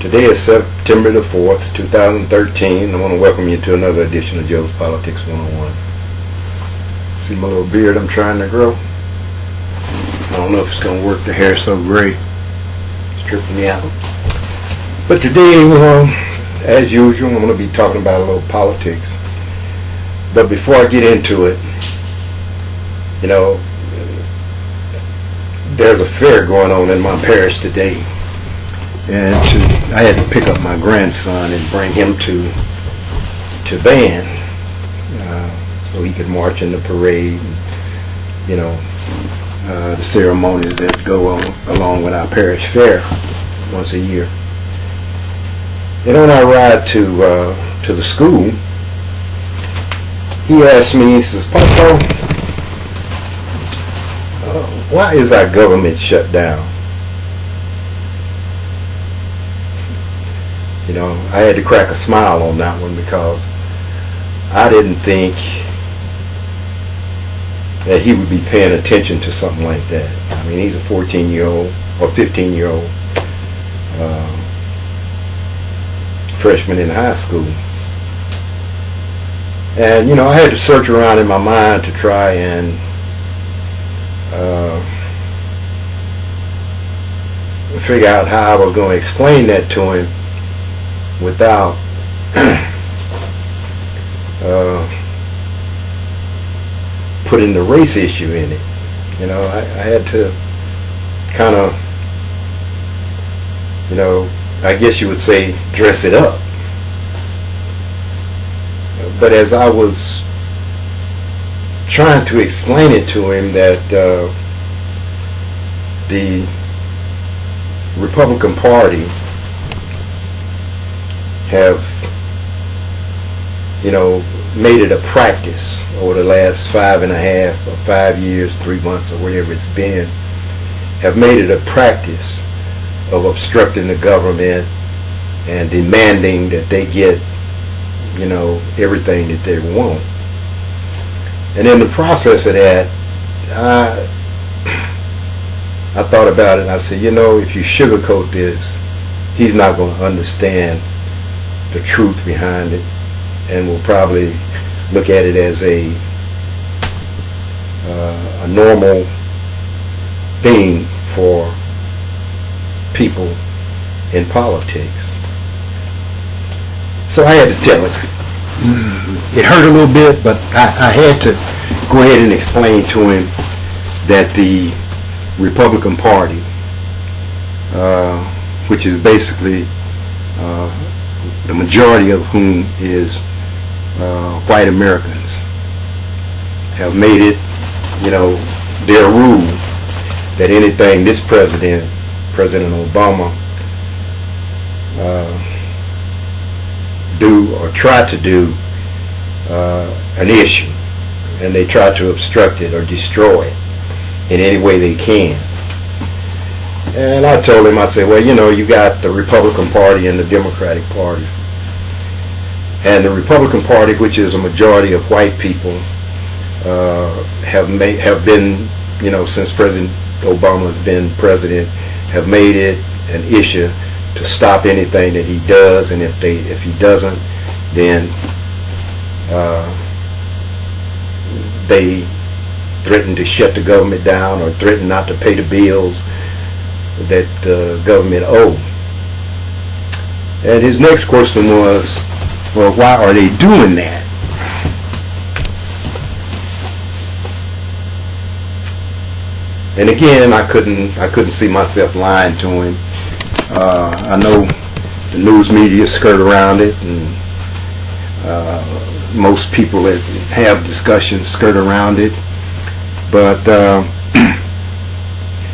Today is September the 4th, 2013. I want to welcome you to another edition of Joe's Politics 101. See my little beard I'm trying to grow? I don't know if it's going to work. The hair's so gray. It's tripping me out. But today, as usual, I'm going to be talking about a little politics. But before I get into it, there's a fair going on in my parish today. And I had to pick up my grandson and bring him to band so he could march in the parade, the ceremonies that go on along with our parish fair once a year. And on our ride to the school, he asked me, he says, "Papa, why is our government shut down?" I had to crack a smile on that one because I didn't think that he would be paying attention to something like that. I mean, he's a 14-year-old or 15-year-old freshman in high school. And, I had to search around in my mind to try and figure out how I was going to explain that to him without putting the race issue in it. I had to kind of, I guess you would say, dress it up. But as I was trying to explain it to him that the Republican Party have, made it a practice over the last 5.5 or 5 years, 3 months, or whatever it's been, have made it a practice of obstructing the government and demanding that they get, everything that they want. And in the process of that, I thought about it and I said, if you sugarcoat this, he's not going to understand the truth behind it, and will probably look at it as a normal thing for people in politics. So I had to tell it. It hurt a little bit, but I had to go ahead and explain to him that the Republican Party, which is basically the majority of whom is white Americans, have made it, their rule that anything this President Obama, do or try to do an issue, and they try to obstruct it or destroy it in any way they can. And I told him, I said, well, you got the Republican Party and the Democratic Party. And the Republican Party, which is a majority of white people, have been, since President Obama has been president, have made it an issue to stop anything that he does, and if he doesn't, then they threaten to shut the government down or threaten not to pay the bills that the government owe. And his next question was, well, why are they doing that? And again, I couldn't see myself lying to him. I know the news media skirt around it, and most people that have discussions skirt around it, but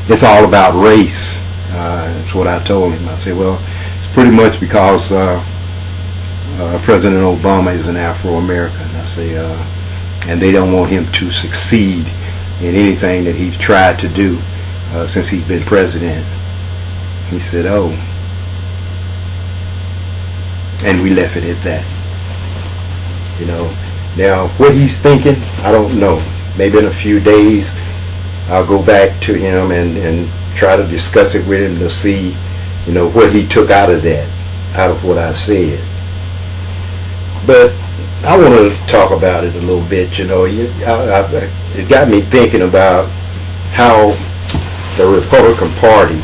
it's all about race. That's what I told him. I said, well, it's pretty much because President Obama is an Afro-American. I say, and they don't want him to succeed in anything that he's tried to do since he's been president. He said, oh. And we left it at that. Now what he's thinking, I don't know. Maybe in a few days I'll go back to him and try to discuss it with him to see you know, what he took out of that, out of what I said. But I want to talk about it a little bit, you know. It got me thinking about how the Republican Party,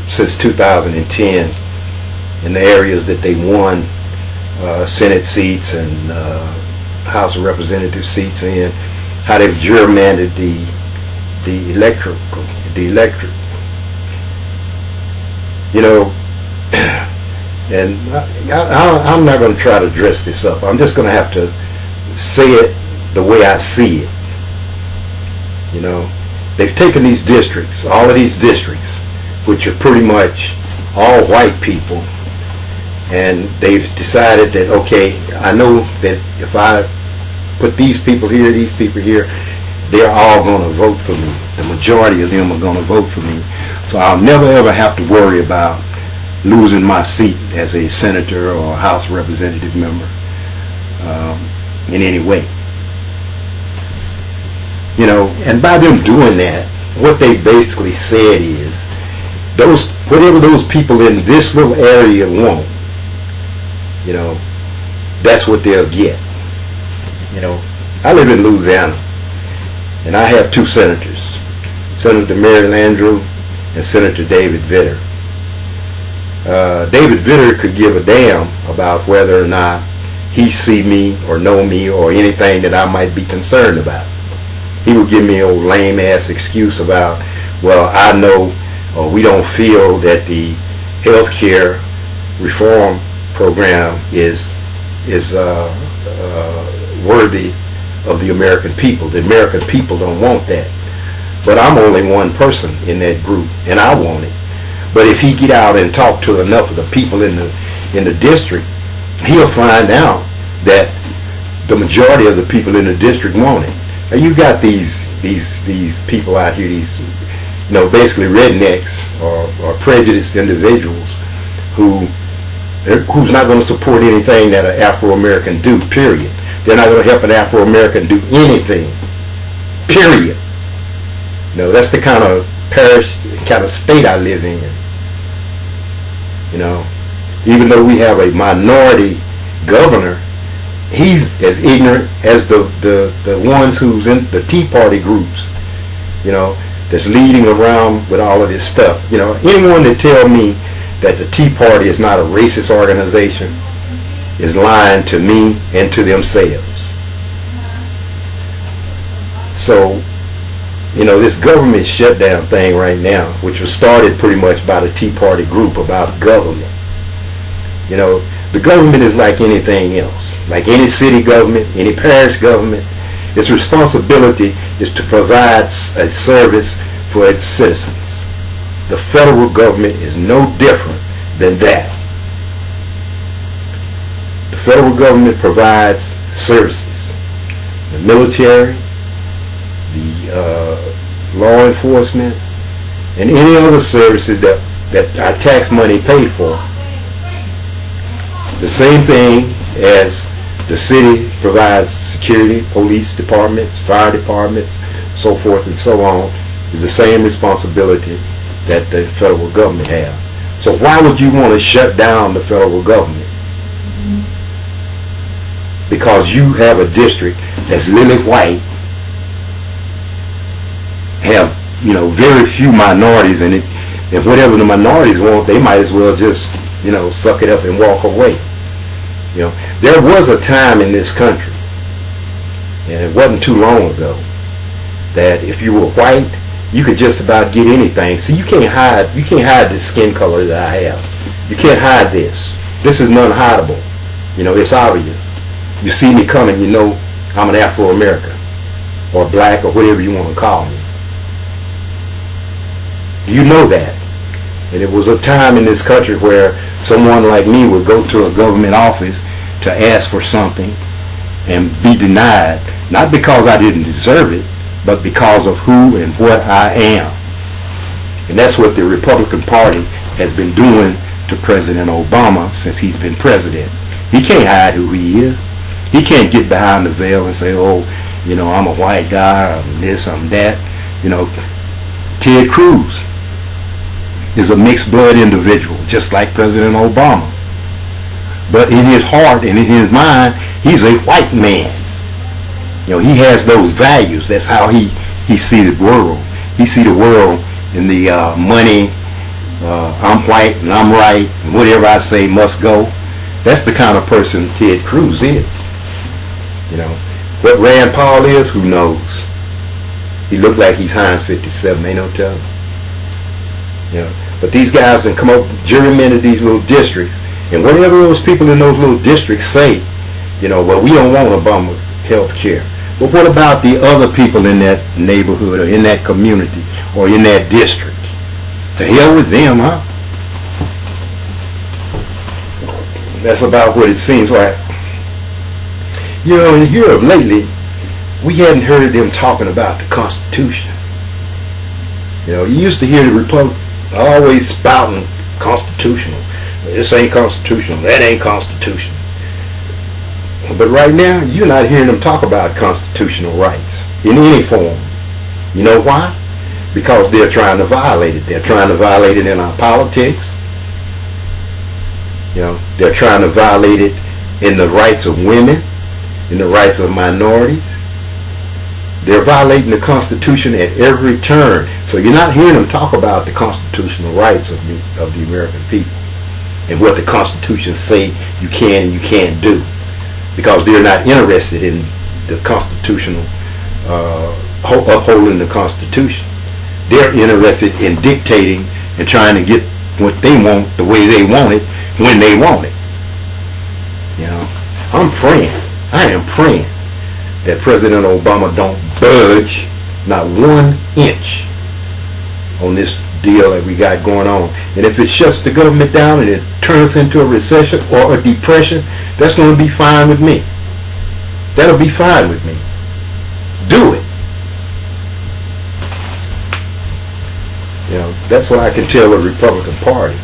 since 2010, in the areas that they won Senate seats and House of Representative seats in, how they've gerrymandered the electorate. You know, and I'm not going to try to dress this up. I'm just going to have to say it the way I see it. You know, they've taken these districts, all of these districts, which are pretty much all white people, and they've decided that, okay, I know that if I put these people here, they're all going to vote for me. The majority of them are going to vote for me. So I'll never ever have to worry about losing my seat as a senator or a House Representative member in any way. You know, and by them doing that, what they basically said is, whatever those people in this little area want, you know, that's what they'll get. You know, I live in Louisiana, and I have two senators, Senator Mary Landrieu and Senator David Vitter. David Vitter could give a damn about whether or not he see me or know me or anything that I might be concerned about. He would give me a old lame ass excuse about, well, I know, or we don't feel that the health care reform program is worthy of the American people. The American people don't want that. But I'm only one person in that group, and I want it. But if he get out and talk to enough of the people in the district, he'll find out that the majority of the people in the district want it. Now you got these people out here, these, you know, basically rednecks or prejudiced individuals who's not going to support anything that an Afro-American do, period. They're not going to help an Afro-American do anything, period. You know, that's the kind of parish, kind of state I live in. You know, even though we have a minority governor, he's as ignorant as the ones who's in the Tea Party groups, you know, that's leading around with all of this stuff. You know, anyone that tell me that the Tea Party is not a racist organization is lying to me and to themselves. So, you know, this government shutdown thing right now, which was started pretty much by the Tea Party group about government. You know, the government is like anything else, like any city government, any parish government. Its responsibility is to provide a service for its citizens. The federal government is no different than that. The federal government provides services. The military, the law enforcement, and any other services that our tax money paid for. The same thing as the city provides security, police departments, fire departments, so forth and so on, is the same responsibility that the federal government has. So why would you want to shut down the federal government? Because you have a district that's lily white, have, you know, very few minorities in it, and whatever the minorities want, they might as well just, you know, suck it up and walk away. You know, there was a time in this country, and it wasn't too long ago, that if you were white, you could just about get anything. See, you can't hide the skin color that I have. You can't hide this. This is non-hideable. You know, it's obvious. You see me coming, you know I'm an Afro-American, or black, or whatever you want to call me. You know that. And it was a time in this country where someone like me would go to a government office to ask for something and be denied, not because I didn't deserve it, but because of who and what I am. And that's what the Republican Party has been doing to President Obama since he's been president. He can't hide who he is. He can't get behind the veil and say, oh, you know, I'm a white guy, I'm this, I'm that. You know, Ted Cruz. is a mixed blood individual, just like President Obama. But in his heart and in his mind, he's a white man. You know, he has those values. That's how he sees the world. He sees the world in the money, I'm white and I'm right, and whatever I say must go. That's the kind of person Ted Cruz is. You know, what Rand Paul is, who knows? He looked like he's Heinz 57, ain't no telling. You know, but these guys can come up, gerrymander these little districts, and whatever those people in those little districts say, you know, well, we don't want Obama health care. But what about the other people in that neighborhood or in that community or in that district? To hell with them, huh? That's about what it seems like. You know, in here lately, we hadn't heard them talking about the Constitution. You know, you used to hear the Republicans always spouting constitutional. This ain't constitutional. That ain't constitutional. But right now, you're not hearing them talk about constitutional rights in any form. You know why? Because they're trying to violate it. They're trying to violate it in our politics. You know, they're trying to violate it in the rights of women, in the rights of minorities. They're violating the Constitution at every turn. So you're not hearing them talk about the constitutional rights of the American people and what the Constitution say you can and you can't do, because they're not interested in the constitutional upholding the Constitution. They're interested in dictating and trying to get what they want the way they want it when they want it. You know, I'm praying. I am praying that President Obama don't budge not 1 inch on this deal that we got going on. And if it shuts the government down and it turns into a recession or a depression, that's going to be fine with me. That'll be fine with me. Do it. You know, that's what I can tell the Republican Party.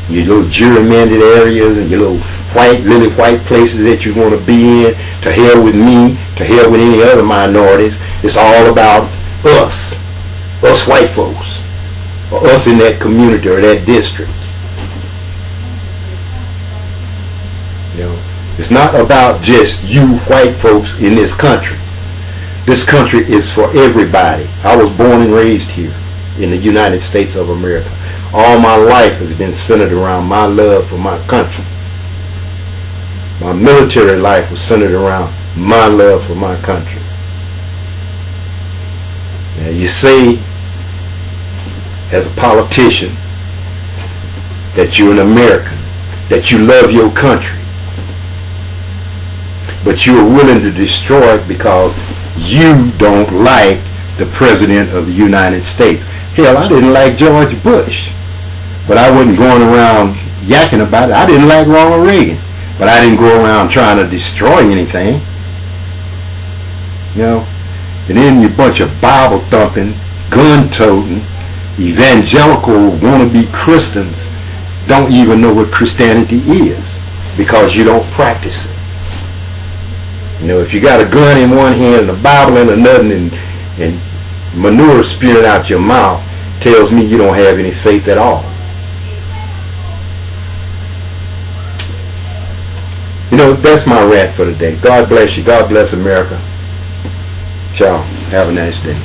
Your little gerrymandered areas and your little lily white places that you want to be in, to hell with me, to hell with any other minorities. It's all about us white folks, or us in that community or that district. You know, it's not about just you white folks in this country. This country is for everybody. I was born and raised here in the United States of America. All my life has been centered around my love for my country. My military life was centered around my love for my country. Now you say, as a politician, that you're an American, that you love your country, but you are willing to destroy it because you don't like the President of the United States. Hell, I didn't like George Bush, but I wasn't going around yakking about it. I didn't like Ronald Reagan, but I didn't go around trying to destroy anything. You know? And then you bunch of Bible thumping, gun toting, evangelical wannabe Christians don't even know what Christianity is because you don't practice it. You know, if you got a gun in one hand and a Bible in another and manure spewing out your mouth, tells me you don't have any faith at all. You know, that's my rant for today. God bless you. God bless America. Ciao. Have a nice day.